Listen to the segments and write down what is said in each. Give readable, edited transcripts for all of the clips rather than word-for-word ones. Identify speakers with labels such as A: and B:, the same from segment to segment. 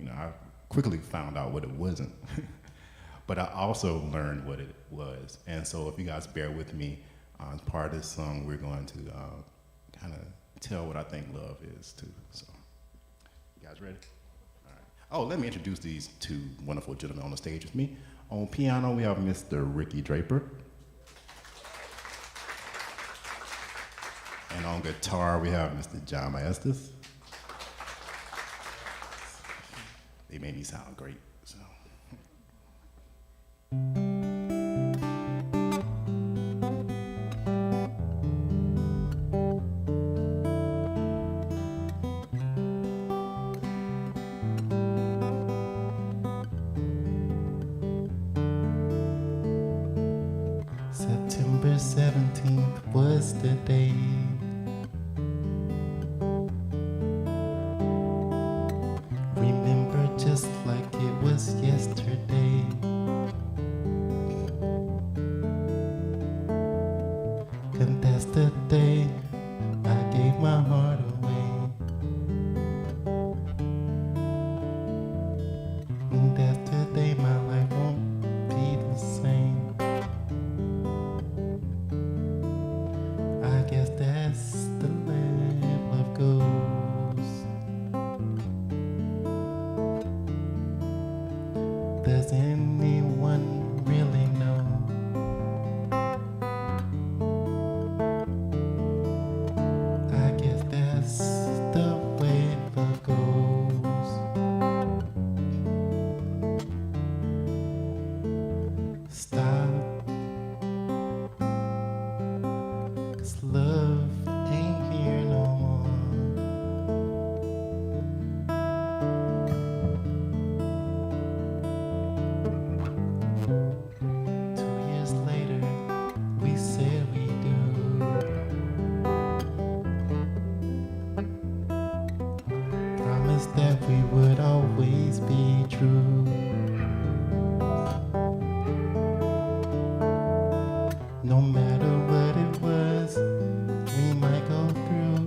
A: I quickly found out what it wasn't. But I also learned what it was. And so if you guys bear with me, as part of this song, we're going to kind of tell what I think love is too. So, you guys ready? All right. Oh, let me introduce these two wonderful gentlemen on the stage with me. On piano, we have Mr. Ricky Draper. And on guitar, we have Mr. John Maestas. They made me sound great, so. September 17th was the day remember just like it was yesterday. And that's the day I gave my heart away. And that's the day my life won't be the same. I guess that's the way love goes. Does anyone really know? I guess that's the way love goes. Stop, 'cause love ain't here no more. 2 years later, we said we do. Promised that we would always be true. No matter what it was we might go through,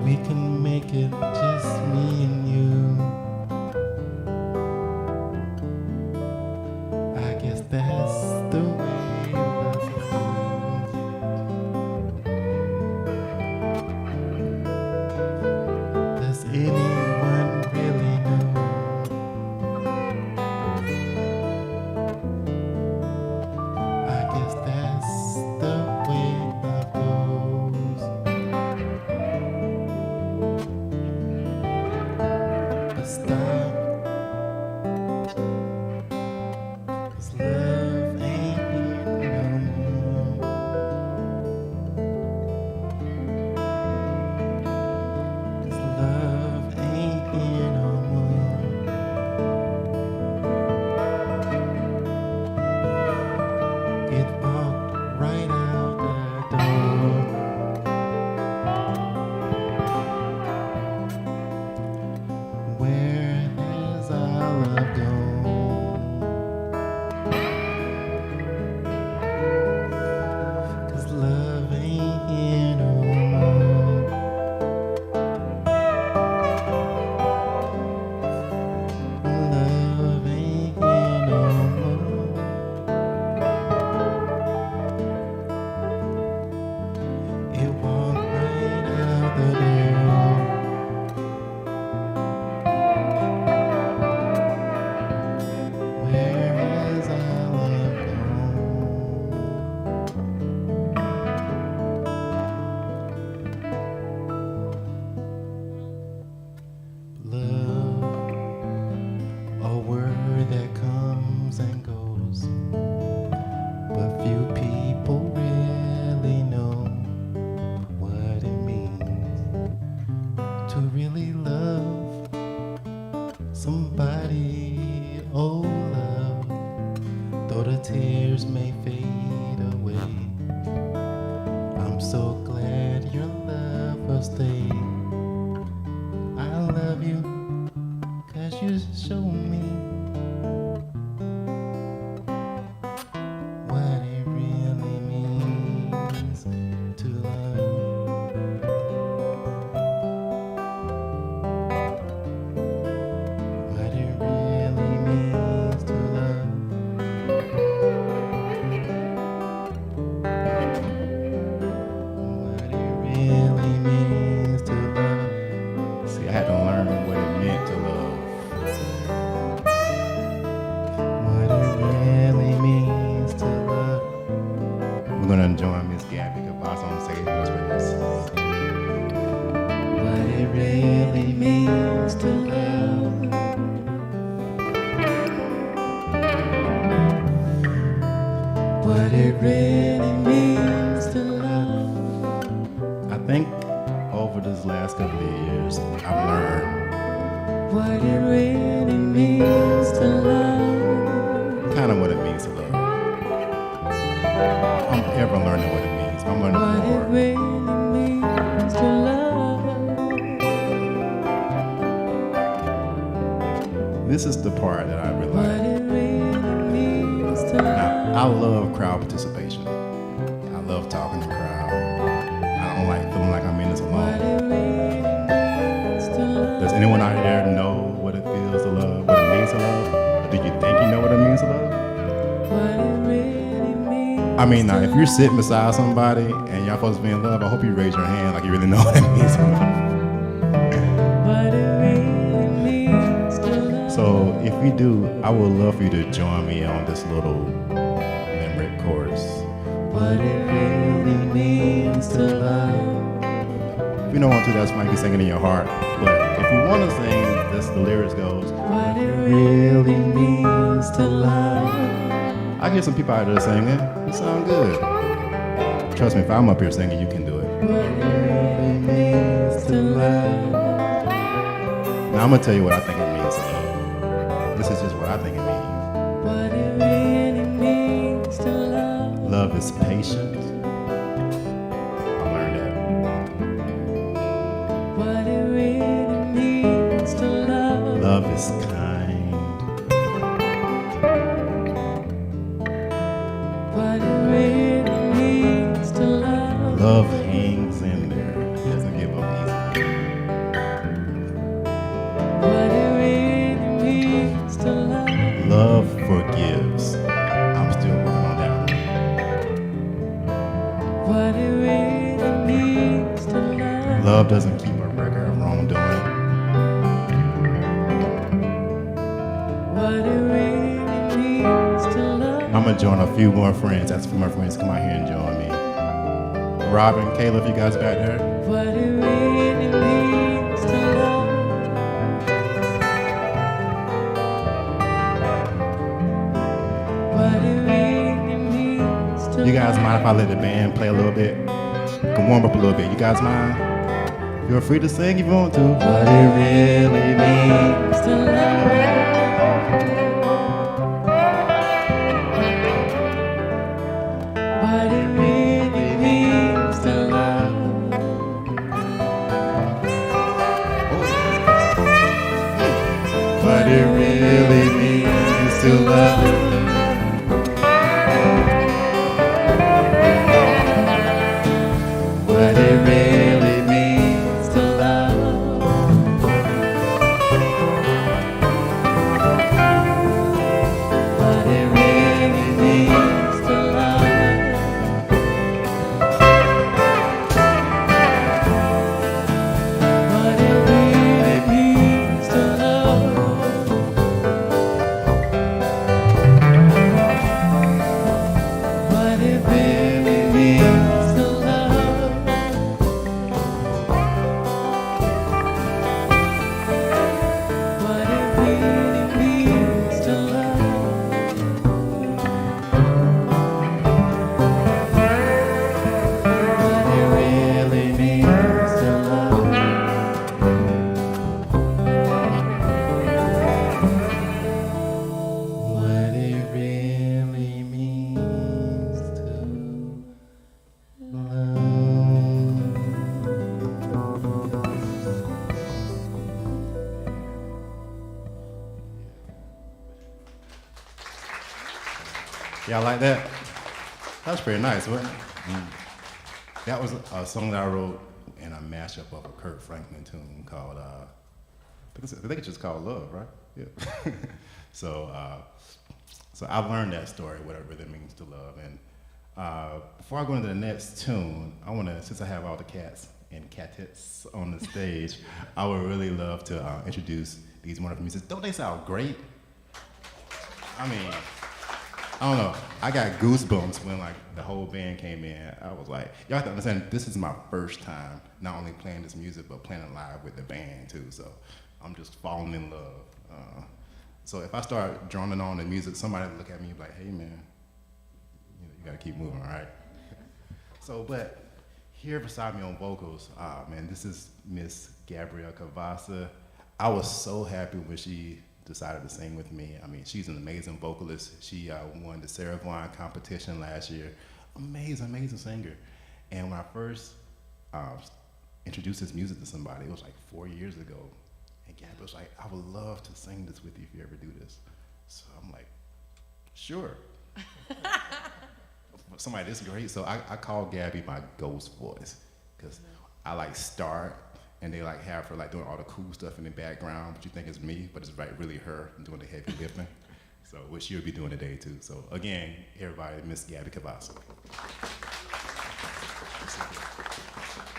A: we can make it just me and you. I guess that's the way love goes. Does anyone really know? I guess that's the way love goes. But stop, 'cause love ain't here no more. 'Cause love ain't here no more. It walked right out the door. Where has our love gone? 'Cause love ain't here no more. Love ain't here no more. It walked right out the door. Where has our love gone? Love, a word that comes and goes, but few people really know what it means to really love somebody. Oh, love, though the tears may fade away, I'm so glad your love will stay. I love you 'cause you show me what it really means to love. over this last couple of years, I've learned
B: what it really means to love.
A: kind of what it means to love. I'm ever learning what it means. I'm learning
B: What
A: more.
B: it really means to love.
A: This is the part that I really
B: What
A: like.
B: it really means to
A: Now, I
B: love.
A: love crowd participation. I love talking to the crowd. I don't like feeling like I'm in this
B: What
A: alone.
B: it really means to love.
A: Does anyone out there know what it feels to love, what it means to love? Or do you think you know what it means to love?
B: What it really means.
A: I mean, now, if you're sitting beside somebody and y'all supposed to be in love, I hope you raise your hand like you really know what it means to love.
B: What it really means to love.
A: So, if you do, I would love for you to join me on this little limerick chorus.
B: What it really means to love.
A: If you don't want to, that's fine. You can sing it in your heart. But if you want to sing, the lyrics goes,
B: What it really means to love.
A: I hear some people out there singing. It sounds good. Trust me, if I'm up here singing, you can do it.
B: What it really means to love.
A: Now, I'm going to tell you what I think it means to love. This is just what I think it means.
B: What it really means to love.
A: Love is patient. I learned that.
B: What it really means to love.
A: Love is kind.
B: What it really means to love.
A: Love hangs in there. Doesn't give up easily.
B: What it really means to love.
A: Love forgives. I'm still working on that one.
B: What it really means to love.
A: Love doesn't keep a record of wrongdoing.
B: What it really means to love.
A: I'm gonna join a few more friends. Ask a few more friends to come out here and join me. Robin, Kayla, if you guys back there.
B: What it really means to love. What it really means to
A: You guys mind if I let the band play a little bit? Can warm up a little bit. You guys mind? Feel free to sing if you want to. What it really means.
B: to love. What it really means to love.
A: What it really means to love. What it really means to love.
B: What it really means to love. What it really means to love. What it really means to love. What it really means to love. What it really means to love.
A: What it really means to love. Y'all like that? That was pretty nice, wasn't it? That was a song that I wrote in a mashup of a Kirk Franklin tune called, I think it's just called Love, right? Yeah. So I learned that story, what it really means to love. And before I go into the next tune, I want to, since I have all the cats and catettes on the stage, I would really love to introduce these wonderful musicians. Don't they sound great? I mean, I don't know. I got goosebumps when like the whole band came in. I was like, y'all have to understand, this is my first time not only playing this music, but playing it live with the band too. So I'm just falling in love. So if I start droning on the music, somebody will look at me and be like, hey man, you gotta keep moving, all right? So, but Here beside me on vocals, man, this is Miss Gabrielle Cavassa. I was so happy when she decided to sing with me. I mean, she's an amazing vocalist. She won the Sarah Vaughan competition last year. Amazing, amazing singer. And when I first introduced this music to somebody, it was like 4 years ago. And Gabby was like, I would love to sing this with you if you ever do this. So I'm like, sure. Somebody this great. So I call Gabby my ghost voice because I like start and they like have her like doing all the cool stuff in the background, but you think it's me, but it's like really her doing the heavy lifting. So what she'll be doing today too. So again, everybody, Miss Gabby Cavassa.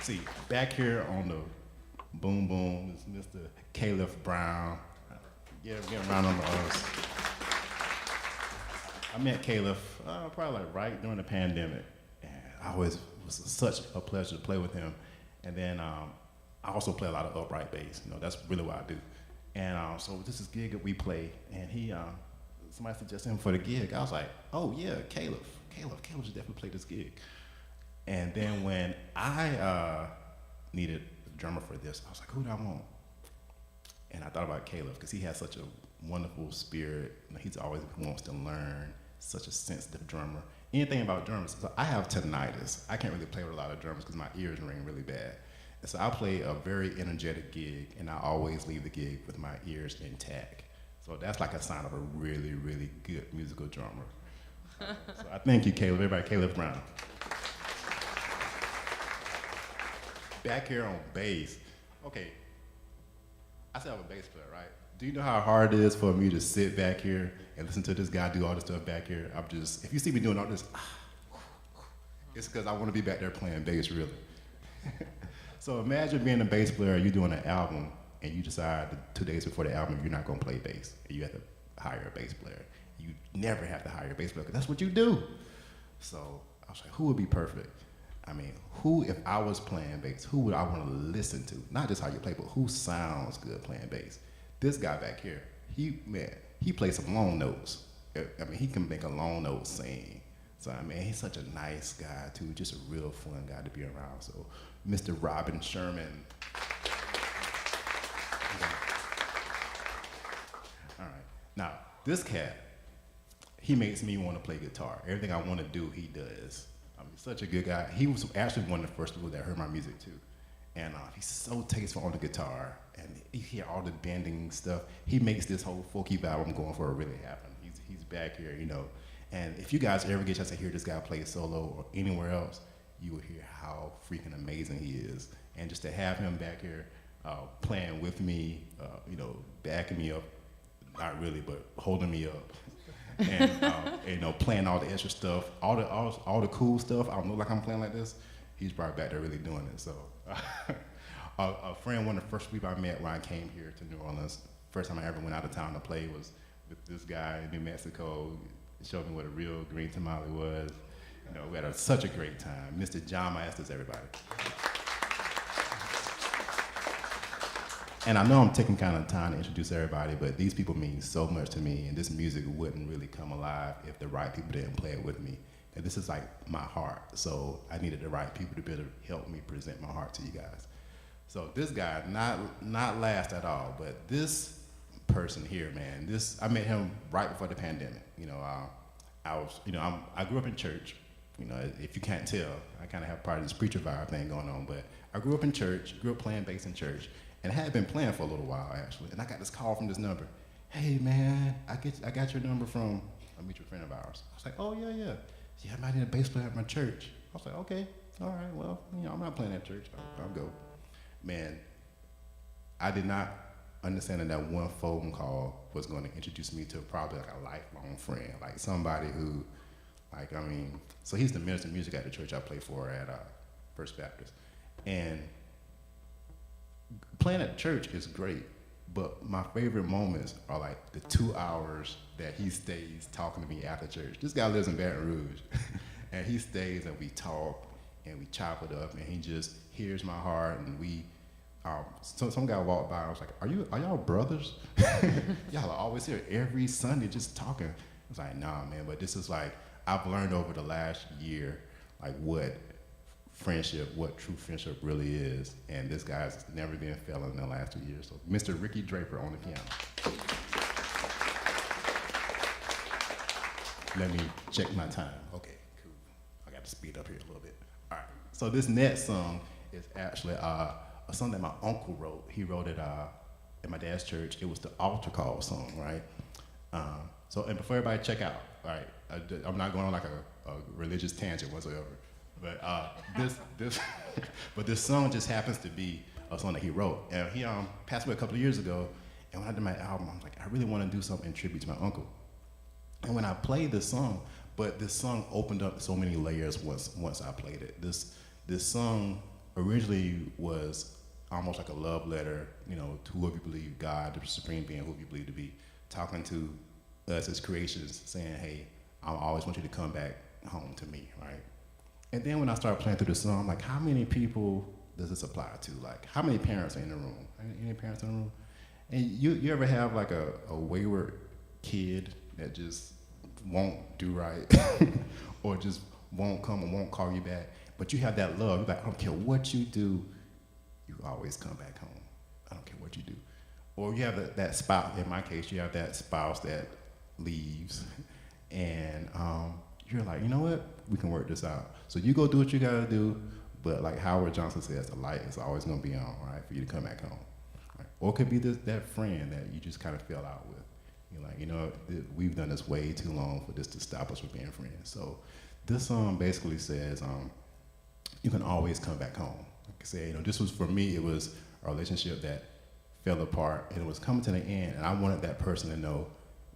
A: See, back here on the boom boom is Mr. Caleb Brown. Get a round on the us. I met Caleb probably like right during the pandemic, and I always was such a pleasure to play with him. And then I also play a lot of upright bass. You know, that's really what I do. And so this is gig that we play, and he somebody suggested him for the gig. I was like, oh yeah, Caleb should definitely play this gig. And then when I needed a drummer for this, I was like, who do I want? And I thought about Caleb because he has such a wonderful spirit. You know, he's always wants to learn, such a sensitive drummer. Anything about drummers, so I have tinnitus. I can't really play with a lot of drummers because my ears ring really bad. And so I play a very energetic gig, and I always leave the gig with my ears intact. So that's like a sign of a really, really good musical drummer. So I thank you, Caleb. Everybody, Caleb Brown. Back here on bass, okay, I said I'm a bass player, right? Do you know how hard it is for me to sit back here and listen to this guy do all this stuff back here? I'm just, if you see me doing all this, it's because I want to be back there playing bass, really. So imagine being a bass player, you're doing an album, and you decide 2 days before the album you're not going to play bass, and you have to hire a bass player. You never have to hire a bass player, because that's what you do. So I was like, who would be perfect? I mean, who, if I was playing bass, who would I want to listen to? Not just how you play, but who sounds good playing bass? This guy back here, he plays some long notes. I mean, he can make a long note sing. So, I mean, he's such a nice guy, too, just a real fun guy to be around. So, Mr. Robin Sherman. All right. Now, this cat, he makes me want to play guitar. Everything I want to do, he does. I mean, such a good guy. He was actually one of the first people that heard my music, too. And he's so tasteful on the guitar, and you hear all the bending stuff. He makes this whole folky vibe I'm going for really happen. He's back here, you know. And if you guys ever get a chance to hear this guy play solo or anywhere else, you will hear how freaking amazing he is. And just to have him back here playing with me, you know, backing me up, not really, but holding me up. And you know, playing all the extra stuff, all the cool stuff. I don't know, like I'm playing like this. He's right back there really doing it. So, a friend, one of the first people I met when I came here to New Orleans, first time I ever went out of town to play was with this guy in New Mexico. He showed me what a real green tamale was. You know, we had such a great time. Mr. John Masters, everybody. And I know I'm taking kind of time to introduce everybody, but these people mean so much to me, and this music wouldn't really come alive if the right people didn't play it with me. And this is like my heart, so I needed the right people to be able to help me present my heart to you guys. So this guy, not last at all, but this person here, man, I met him right before the pandemic. You know, I grew up in church. You know, if you can't tell, I kind of have part of this preacher vibe thing going on, but I grew up in church, grew up playing bass in church, and I had been playing for a little while, actually, and I got this call from this number. Hey, man, I got your number from a mutual friend of ours. I was like, oh, yeah. Yeah, I might need a bass player at my church. I was like, okay, all right, well, you know, I'm not playing at church. I'll go. Man, I did not understand that one phone call was going to introduce me to probably like a lifelong friend, like somebody who, like, I mean, so he's the minister of music at the church I play for at First Baptist. And playing at church is great, but my favorite moments are like the 2 hours that he stays talking to me after church. This guy lives in Baton Rouge, and he stays and we talk and we chop it up, and he just hears my heart, and we, some guy walked by, I was like, are y'all brothers? Y'all are always here every Sunday just talking. I was like, nah, man, but this is like, I've learned over the last year, like what friendship, what true friendship really is. And this guy's never been failing in the last 2 years. So Mr. Ricky Draper on the piano. Let me check my time. Okay, cool. I got to speed up here a little bit. All right. So this next song is actually a song that my uncle wrote. He wrote it in my dad's church. It was the altar call song, right? So, and before everybody check out, all right, I'm not going on like a religious tangent whatsoever, but but this song just happens to be a song that he wrote. And he passed away a couple of years ago, and when I did my album, I was like, I really want to do something in tribute to my uncle. And when I played this song, but this song opened up so many layers once I played it. This song originally was almost like a love letter, you know, to whoever you believe, God, the supreme being, whoever you believe to be, talking to us as creations, saying, hey, I always want you to come back home to me, right? And then when I started playing through the song, I'm like, how many people does this apply to? Like, how many parents are in the room? Any parents in the room? And you ever have like a wayward kid that just won't do right or just won't come and won't call you back, but you have that love. You're like, I don't care what you do, you always come back home. I don't care what you do. Or you have that spouse, in my case, you have that spouse that leaves and you're like, you know what, we can work this out. So you go do what you gotta do, but like Howard Johnson says, the light is always gonna be on, right, for you to come back home. Right? Or it could be that friend that you just kind of fell out with. You're like, you know, we've done this way too long for this to stop us from being friends. So this song basically says, you can always come back home. Like I said, you know, this was, for me, it was a relationship that fell apart and it was coming to the end, and I wanted that person to know,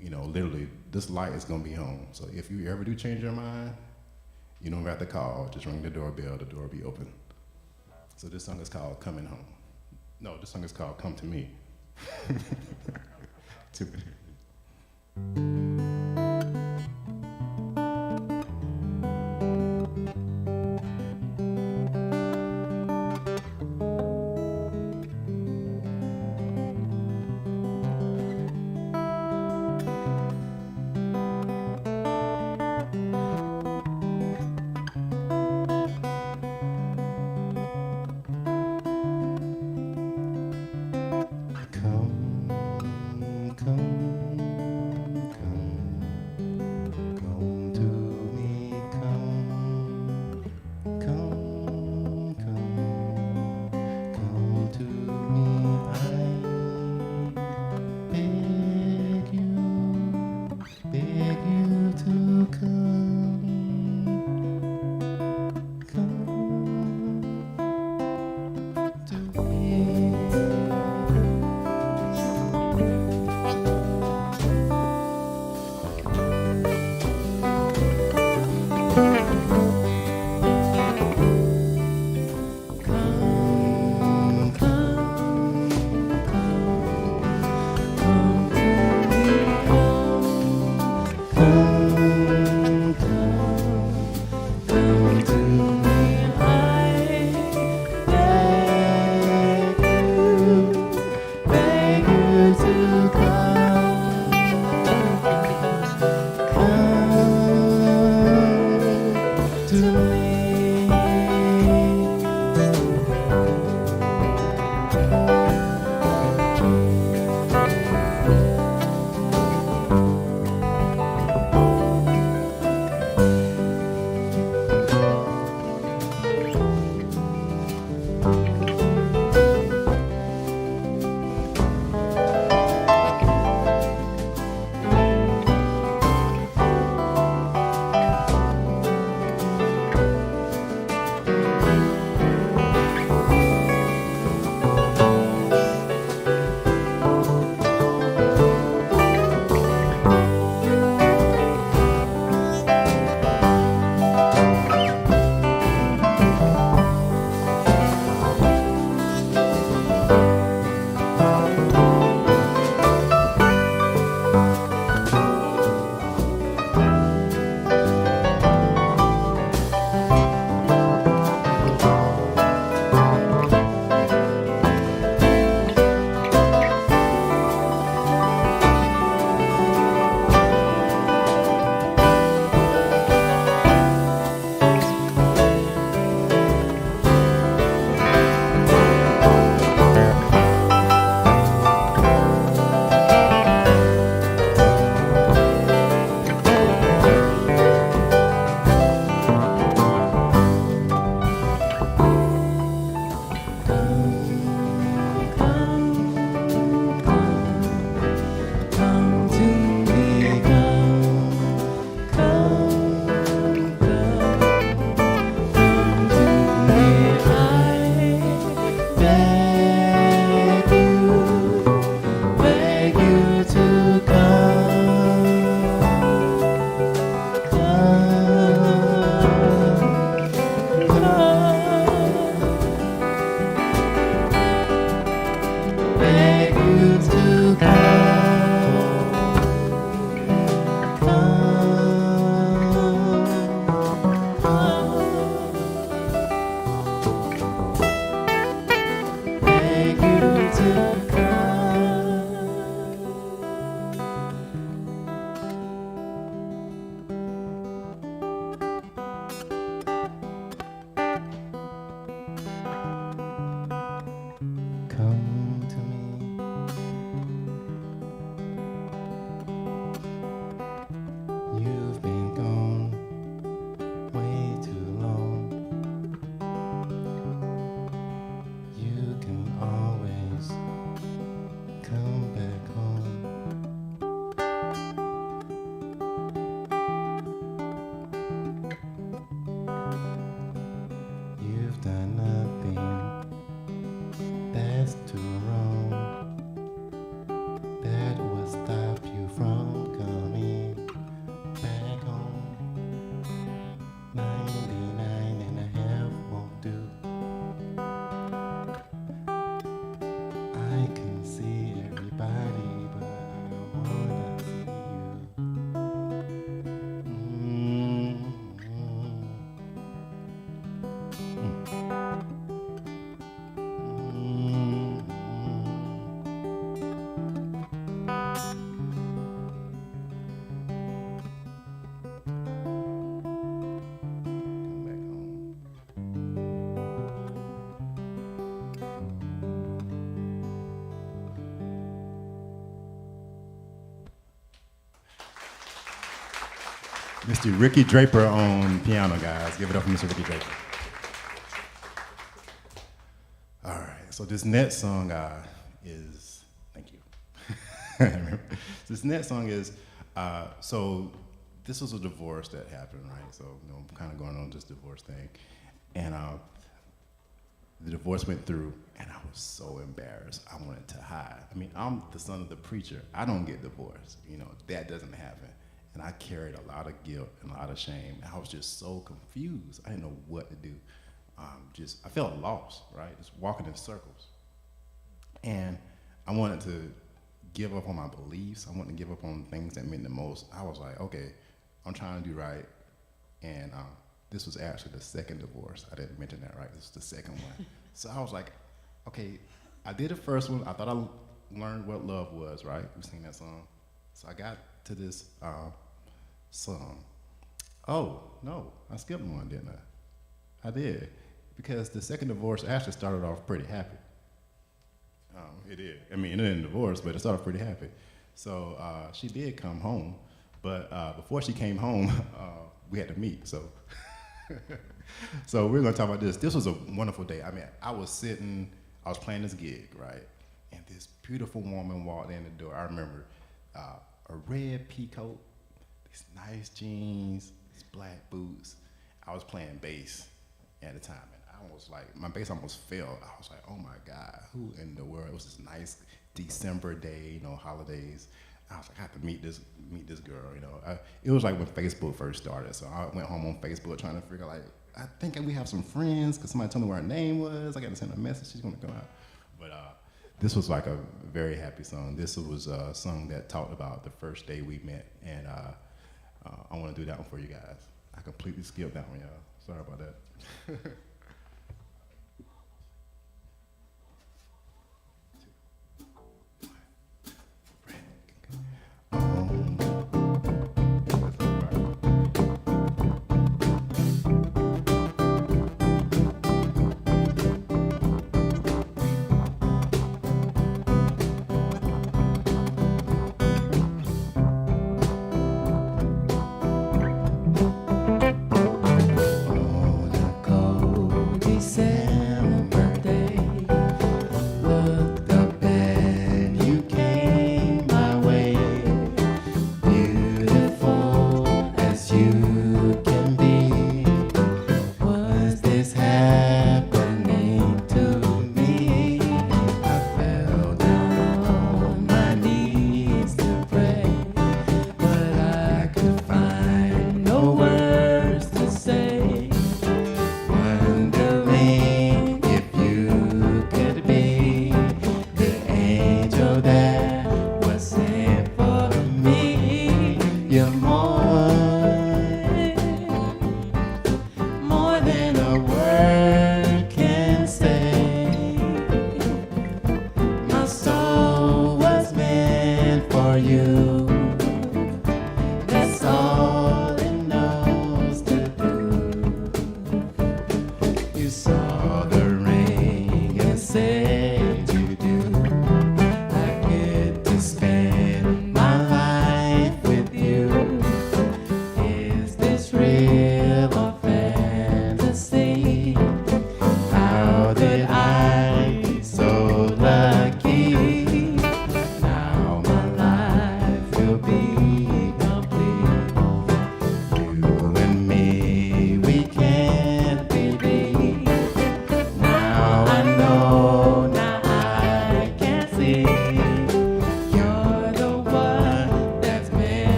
A: you know, literally, this light is gonna be home. So if you ever do change your mind, you don't have to call, just ring the doorbell, the door will be open. So this song is called Coming Home. No, this song is called Come to Me. To me. Come, come, come Come to me. You've been gone way too long. You can always come back home. You've done nothing that's too wrong. That will stop you from coming back home. 99 and a half won't do. I can see everybody, but I wanna see you. Come back home. Mr. Ricky Draper on piano, guys. Give it up for Mr. Ricky Draper. All right, so this next song is, thank you. This next song is, so this was a divorce that happened, right? So, you know, I'm kind of going on this divorce thing. And the divorce went through, and I was so embarrassed. I wanted to hide. I mean, I'm the son of the preacher. I don't get divorced. You know, that doesn't happen. And I carried a lot of guilt and a lot of shame. And I was just so confused. I didn't know what to do. I felt lost, right? Just walking in circles. And I wanted to give up on my beliefs. I wanted to give up on things that meant the most. I was like, okay, I'm trying to do right. And this was actually the second divorce. I didn't mention that, right? This was the second one. So I was like, okay, I did the first one. I thought I learned what love was, right? We sing that song. So I got to this song. Oh, no, I skipped one, didn't I? I did. Because the second divorce actually started off pretty happy. It did. I mean, it didn't divorce, but it started pretty happy. So she did come home, but before she came home, we had to meet. So, so we're gonna talk about this. This was a wonderful day. I mean, I was playing this gig, right? And this beautiful woman walked in the door. I remember a red peacoat, these nice jeans, these black boots. I was playing bass at the time. I was like, my bass almost fell. I was like, oh my God, who in the world? It was this nice December day, you know, holidays. I was like, I have to meet this girl, you know. It was like when Facebook first started, so I went home on Facebook trying to figure out, like, I think we have some friends, because somebody told me where her name was. I got to send a message, she's gonna come out. But this was like a very happy song. This was a song that talked about the first day we met, and I wanna do that one for you guys. I completely skipped that one, y'all. Sorry about that. Oh, the cold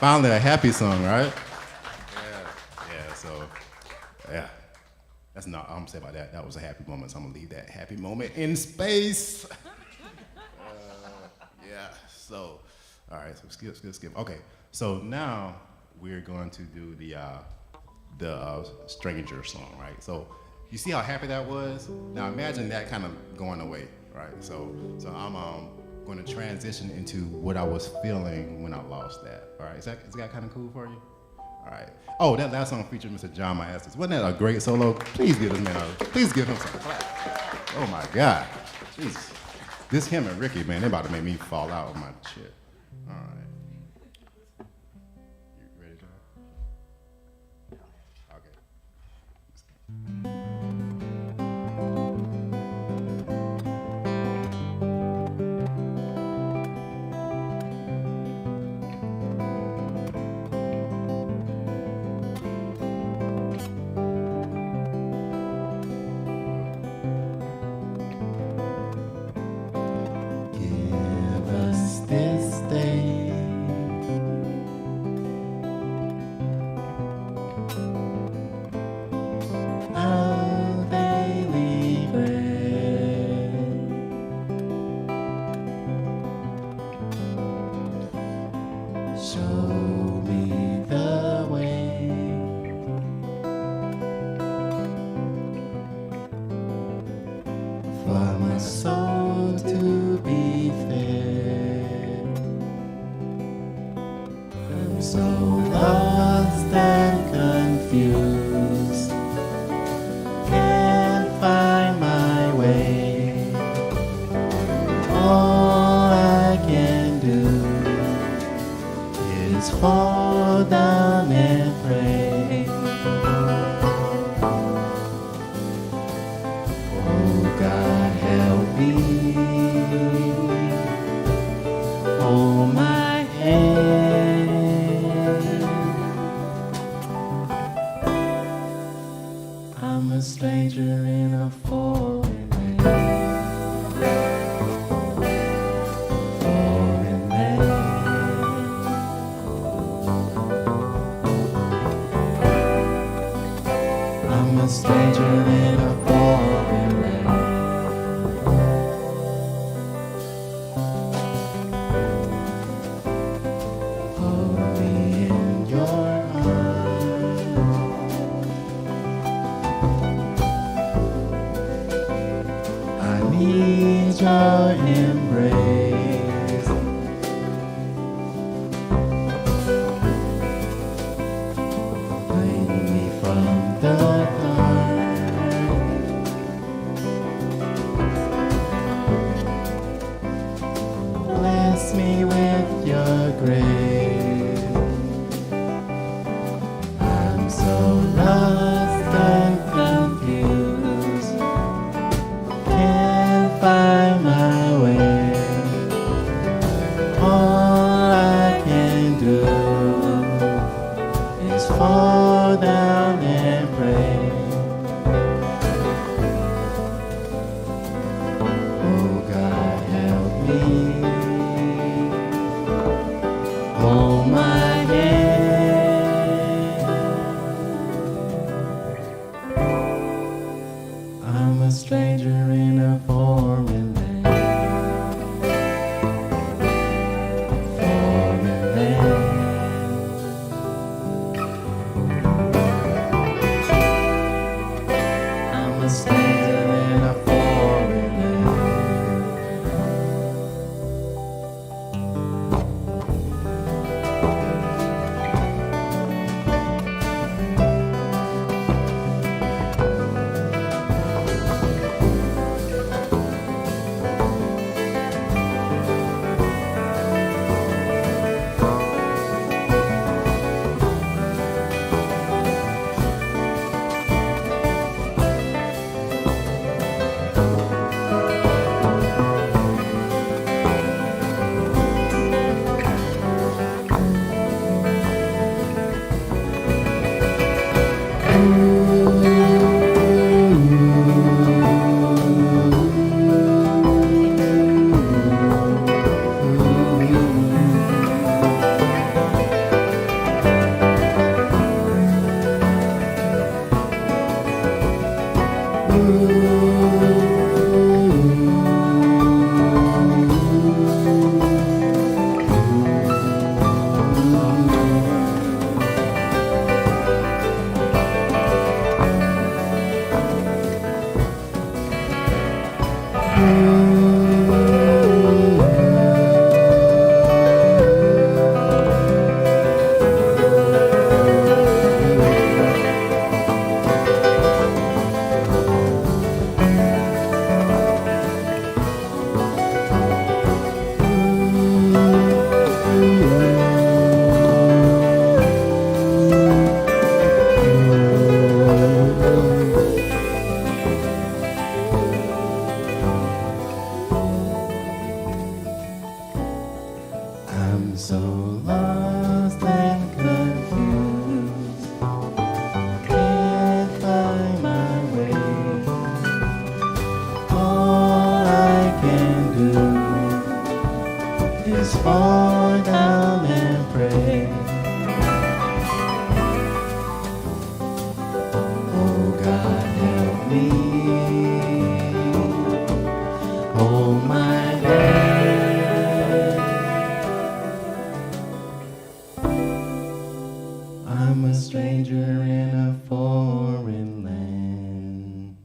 A: Finally, a happy song, right? Yeah. So, yeah. That's not. I'm gonna say about that. That was a happy moment. So I'm gonna leave that happy moment in space. Yeah. So, all right. So skip. Okay. So now we're going to do the stranger song, right? So you see how happy that was? Now imagine that kind of going away, right? So I'm going to transition into what I was feeling when I lost that. All right, is that kind of cool for you? All right. Oh, that last song featured Mr. John Maestas. Wasn't that a great solo? Please give this man please give him some clap. Oh my God. Jesus. This him and Ricky, man, they about to make me fall out of my shit. All right. You ready, John? Okay.
B: Give us this day our daily bread. Show me the way for my soul to be fed. I'm so lost and confused, can't find my way. All I can do is fall down and pray. Oh God, help me. Hold my hand. I'm a stranger in a foreign land. Foreign land. I'm a stranger in a foreign land. Hold me in your arms. I need your embrace. Bring me from the dark. Bless me with your grace. I'm so lost and confused, can't find my way. All I can do is fall down and pray. Oh God, help me. Hold my hand. I'm a stranger in a foreign land. I'm so lost and confused, can't find my way. All I can do is fall down and pray. Oh God, help me, hold my hand. I'm a stranger in a foreign land.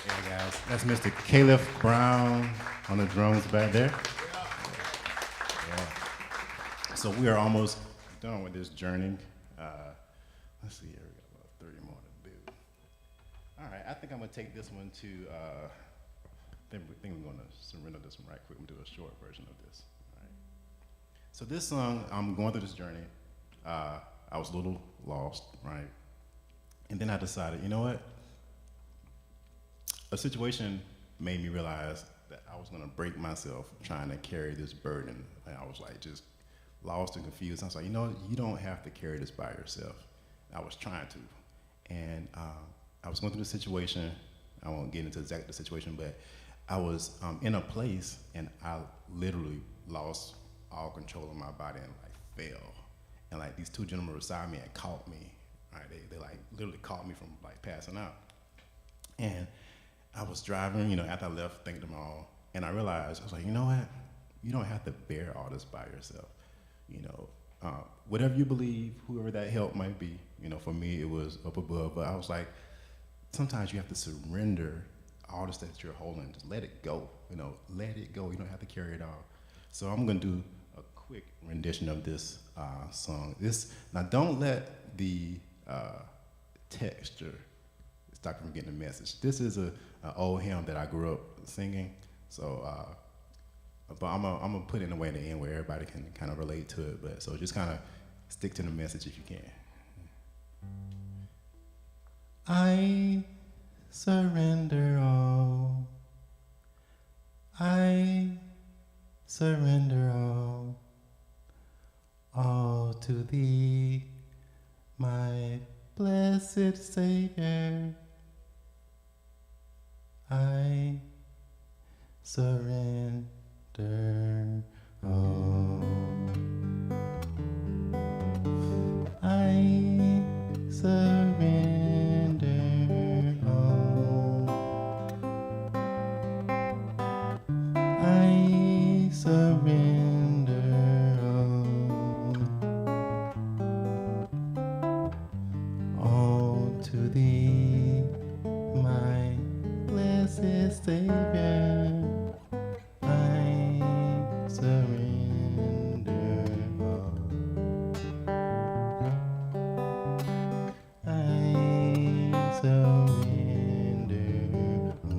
A: Yeah, guys, that's Mr. Caleb Brown on the drums back there. Yeah. So we are almost done with this journey. Let's see here, we got about 30 more to do. All right, I think I'm gonna take this one to, I think we're gonna surrender this one right quick and do a short version of this. All right. So this song, I'm going through this journey. I was a little lost, right? And then I decided, you know what? A situation made me realize that I was gonna break myself trying to carry this burden. And I was like just lost and confused. I was like, you know, you don't have to carry this by yourself. I was trying to. And I was going through the situation. I won't get into exactly the situation, but I was in a place and I literally lost all control of my body and like fell. And like these two gentlemen beside me had caught me. Right? They like literally caught me from like passing out. And I was driving, you know, after I left Think Them All, and I realized, I was like, you know what? You don't have to bear all this by yourself. You know, whatever you believe, whoever that help might be, you know, for me it was up above, but I was like, sometimes you have to surrender all the stuff that you're holding, just let it go, you know, let it go, you don't have to carry it all. So I'm gonna do a quick rendition of this song. Now don't let the texture stop you from getting the message. This is an old hymn that I grew up singing, so but I'm gonna put it in a way in the end where everybody can kind of relate to it. But so just kind of stick to the message if you can. I surrender all. I surrender all to Thee, my blessed Savior. I surrender all. I surrender all. I surrender all to thee, my blessed Savior. I surrender all. I surrender all.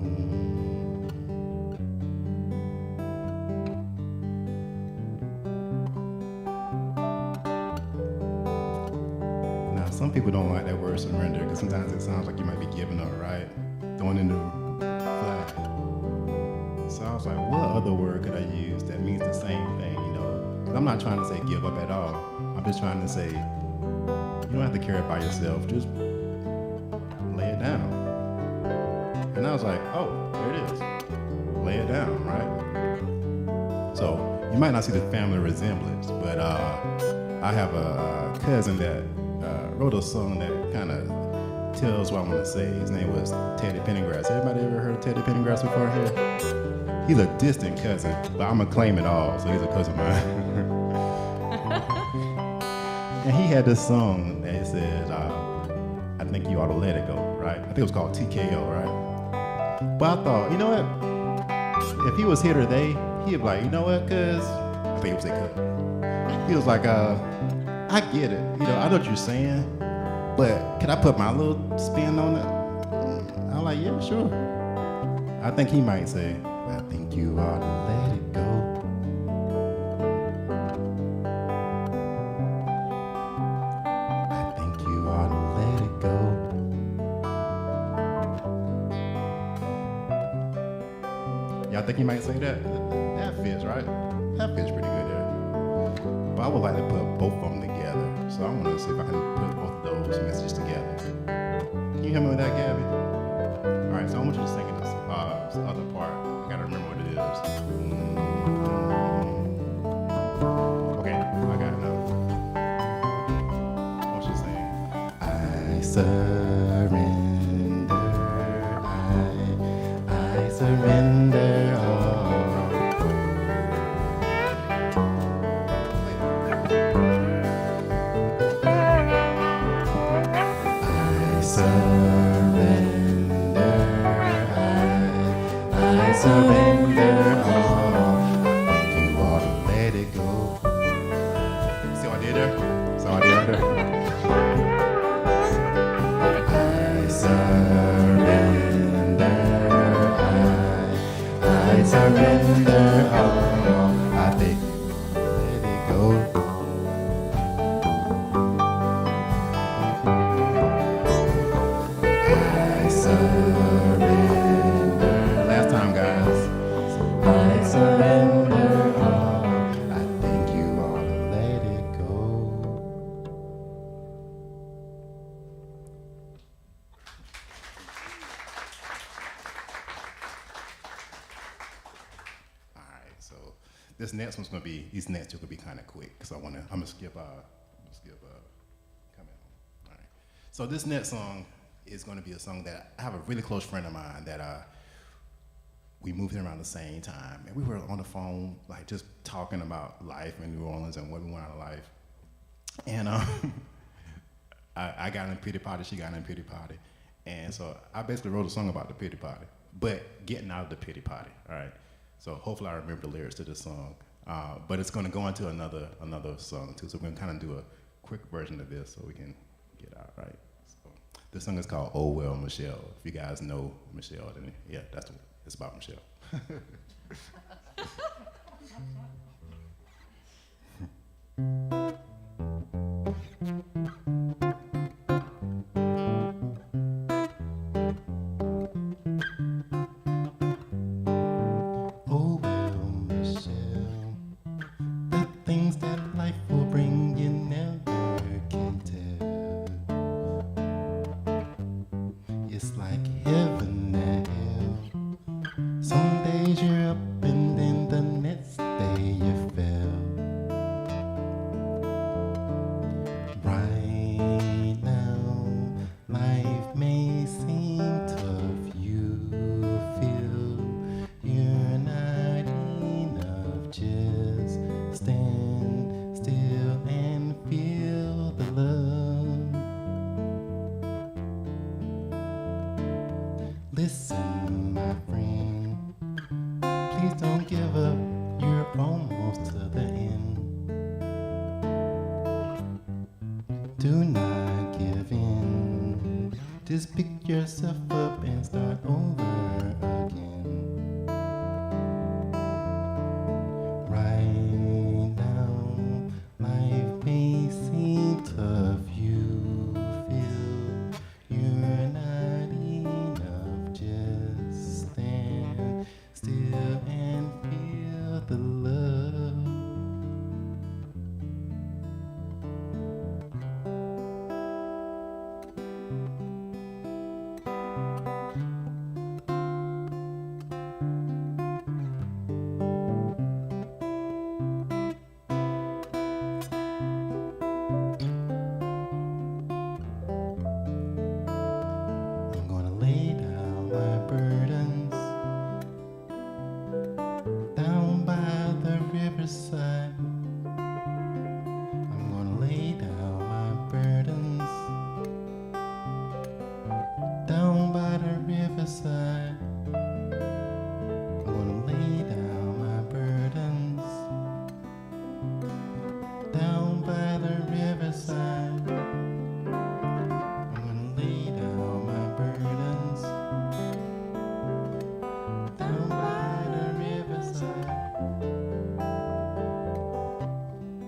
A: Now, some people don't like that word surrender because sometimes it sounds like you might be giving up, right? Throwing in the flag. So I was like, what other word could I use that means the same thing, you know? 'Cause I'm not trying to say give up at all. I'm just trying to say you don't have to carry it by yourself. Just lay it down. And I was like, oh, there it is. Lay it down, right? So you might not see the family resemblance, but I have a cousin that wrote a song that kind of tells what I want to say. His name was Teddy Pendergrass. Everybody ever heard of Teddy Pendergrass before here? He's a distant cousin, but I'm going to claim it all, so he's a cousin of mine. And he had this song that said, I think you ought to let it go, right? I think it was called TKO, right? But I thought, you know what? If he was here today, he'd be like, you know what, cuz? I think he would say cuz. He was like, I get it. You know, I know what you're saying, but can I put my little spin on it? I'm like, yeah, sure. I think he might say, I think you ought to let it go. I think you ought to let it go. Y'all think he might say that? That fits, right? That fits pretty good there. But I would like to put both of them together. So I want to see if I can put both of those messages together. Can you help me with that, Gabby? All right, so I want you to sing this other part. I gotta remember what it is. Okay, I got it now. I want you to sing. I surrender, I surrender all. I surrender all. I think you ought to let it go. See what I did there? See what I did right there? I surrender. I surrender all. I think let it go. I surrender. Last time, guys. I surrender all. I think you ought to let it go. All right, so this next one's gonna be. These next two could be kind of quick, because I'm gonna skip. Come in. All right. So this next song is going to be a song that I have a really close friend of mine that we moved here around the same time, and we were on the phone like just talking about life in New Orleans and what we want out of life. And I got in a pity party, she got in a pity party, and so I basically wrote a song about the pity party, but getting out of the pity party. All right. So hopefully I remember the lyrics to this song, but it's going to go into another song too. So we're going to kind of do a quick version of this so we can get out, right? This song is called Oh Well, Michelle. If you guys know Michelle, then yeah, it's about Michelle. Oh well, Michelle, the things that life will bring you never can tell. It's like heaven and hell. Some days you're up and give up, you're almost to the end. Do not give in. Just pick yourself up and start over again. Right now, life may seem tough. You feel you're not enough. Just stand still and feel the love. I'm gonna lay down my burdens down by the riverside. I'm gonna lay down my burdens down by the riverside. I'm gonna lay down my burdens down by the riverside. I'm gonna lay down my burdens down by the riverside.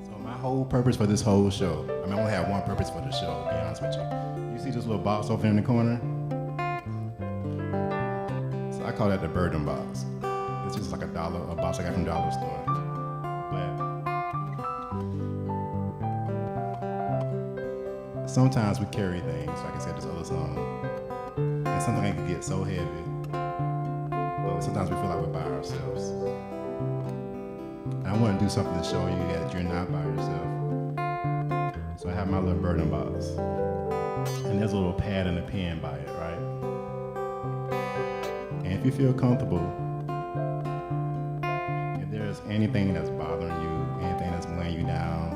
A: So my whole purpose for this whole show, I mean, I only have one purpose for the show, to be honest with you. You see this little box over in the corner? So I call that the burden box. It's just like a box I got from the dollar store. But sometimes we carry things, like I said, this other song, and sometimes it can get so heavy, but sometimes we feel like we're by ourselves. And I want to do something to show you that you're not by yourself. So I have my little burden box, and there's a little pad and a pen by it, right? And if you feel comfortable, if there's anything that's bothering you, anything that's weighing you down,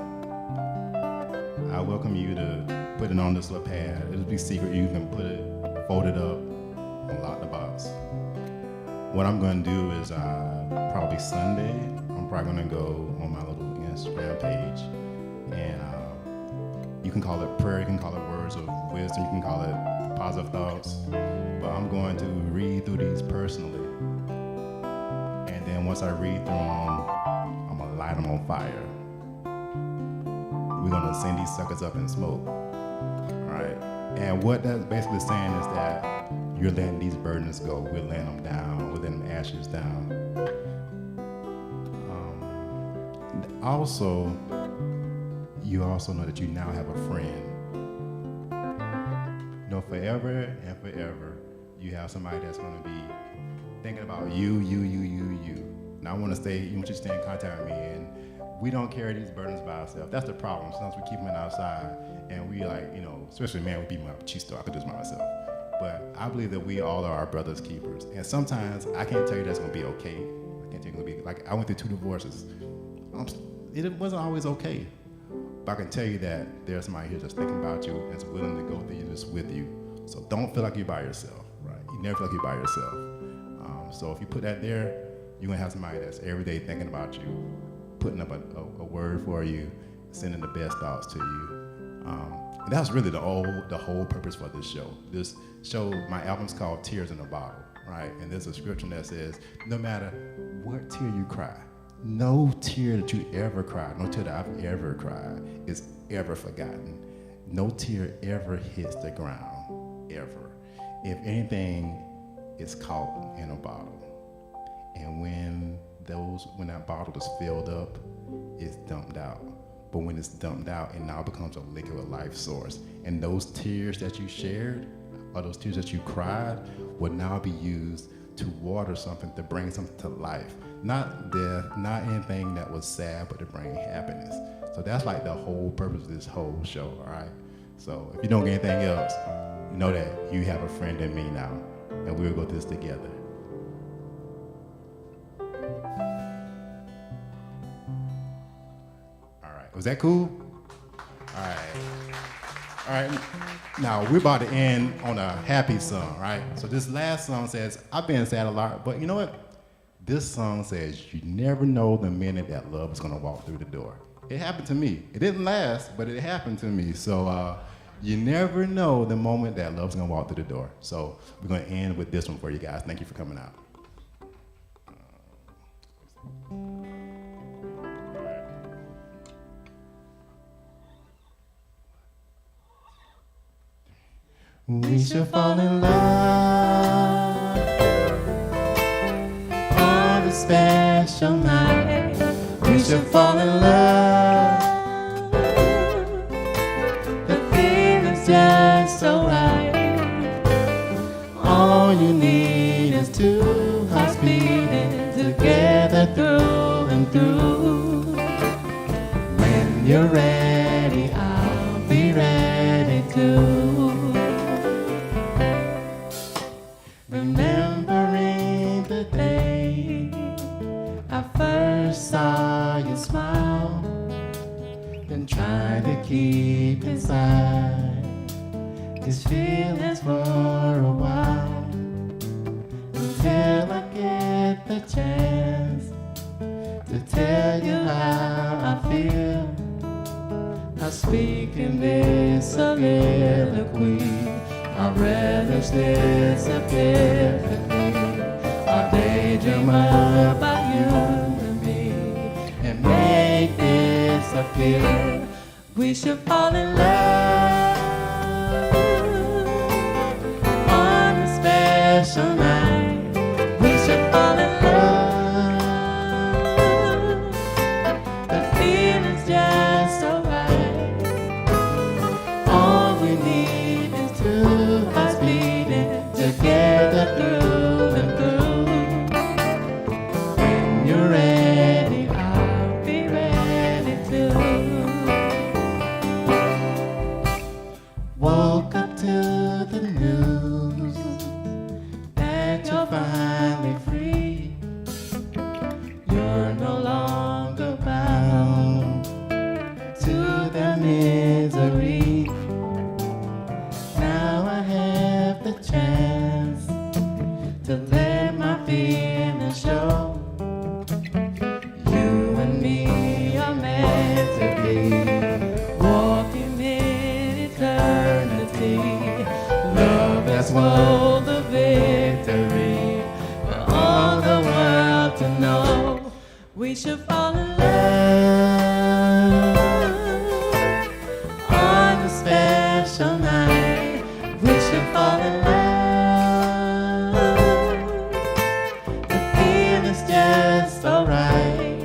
A: I welcome you to put it on this little pad. It'll be secret. You can put it, fold it up, and lock the box. What I'm going to do is probably Sunday, I'm probably going to go on my little Instagram page, and you can call it prayer, you can call it words of wisdom, you can call it positive thoughts, but I'm going to read through these personally. And then once I read through them, I'm going to light them on fire. We're going to send these suckers up in smoke, all right? And what that's basically saying is that you're letting these burdens go. We're laying them down. We're letting them ashes down. Also, you also know that you now have a friend. You know, forever and forever, you have somebody that's going to be thinking about you. And I want you to stay in contact with me. And we don't carry these burdens by ourselves. That's the problem. Sometimes we keep them outside, and we especially man, we beat me up at cheese store. I could do this by myself. But I believe that we all are our brother's keepers. And sometimes I can't tell you that's gonna be okay. I can't tell you it's gonna be like I went through 2 divorces. It wasn't always okay. But I can tell you that there's somebody here that's thinking about you and is willing to go through this with you. So don't feel like you're by yourself, right? You never feel like you're by yourself. So if you put that there, you're gonna have somebody that's every day thinking about you, putting up a word for you, sending the best thoughts to you. And that's really the whole purpose for this show. This show, my album's called Tears in a Bottle, right? And there's a scripture that says, no matter what tear you cry, no tear that you ever cried, no tear that I've ever cried is ever forgotten. No tear ever hits the ground, ever. If anything, it's caught in a bottle. And when that bottle is filled up, it's dumped out. But when it's dumped out, it now becomes a liquid life source. And those tears that you shared, or those tears that you cried, will now be used to water something, to bring something to life. Not death, not anything that was sad, but to bring happiness. So that's like the whole purpose of this whole show, all right? So if you don't get anything else, you know that you have a friend in me now, and we'll go through this together. Was that cool? All right. Now we're about to end on a happy song, right? So this last song says, I've been sad a lot, but you know what? This song says, you never know the minute that love is gonna walk through the door. It happened to me. It didn't last, but it happened to me. So you never know the moment that love's gonna walk through the door. So we're gonna end with this one for you guys. Thank you for coming out. We should fall in love on a special night. We should fall in love. The feeling's just so right. All you need is two hearts beating together through and through. When you're ready, I'll be ready too. Remembering the day I first saw you smile, then tried to keep inside these feelings for a while, until I get the chance to tell you how I feel. I speak in this soliloquy. I'd rather disappear than me. I daydream about you and me and make this appear. We should fall in love on a special night. We should fall in love. The feeling's just so right. All we need is two hearts beating together through and through. When you're ready, I'll be ready too. Woke up to the news that you're finally free. You're no longer bound to the misery. Now I have the chance to let my feelings show. You and me are meant to be, walking in eternity. Love has won the victory for all the world to know. We should fall in love on a special night. We should fall in love. The feeling's just so right.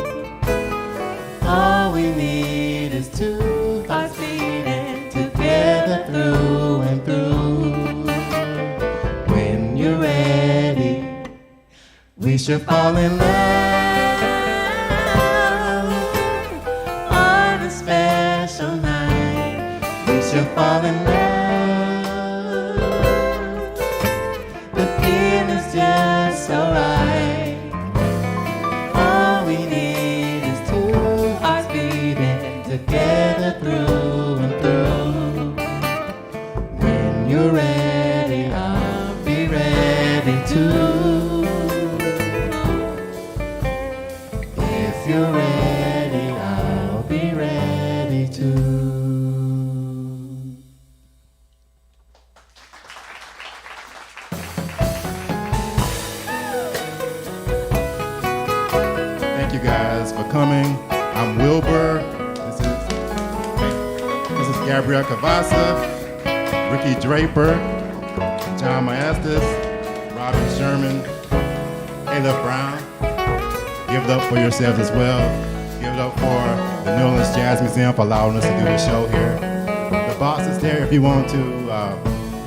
A: All we need is two hearts beating together through and through. When you're ready, we should fall in love on a special night. We should fall in love. The feeling's just so right. All we need is two hearts beating together through and through. When you're ready, I'll be ready too. If you're ready, I'll be ready too. Thank you guys for coming. I'm Wilbur. This is Gabrielle Cavassa, Ricky Draper, John Maestas, Robin Sherman, Caleb Brown. Give it up for yourselves as well. Give it up for the New Orleans Jazz Museum for allowing us to do the show here. The box is there if you want to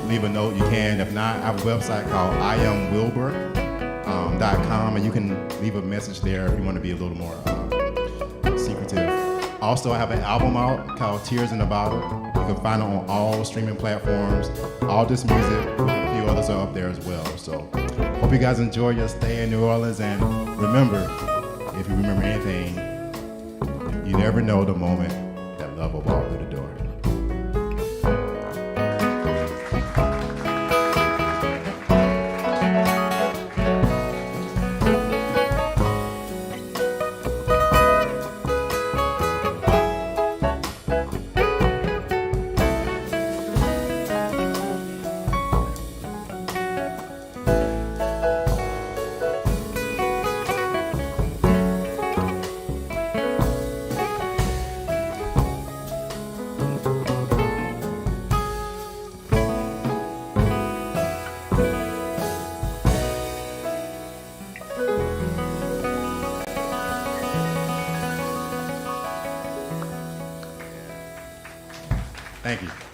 A: leave a note, you can. If not, I have a website called IamWilbur.com, and you can leave a message there if you want to be a little more secretive. Also, I have an album out called Tears in a Bottle. You can find it on all streaming platforms. All this music, a few others are up there as well. So, hope you guys enjoy your stay in New Orleans, and remember, if you remember anything, you never know the moment that love will walk through the door. Thank you.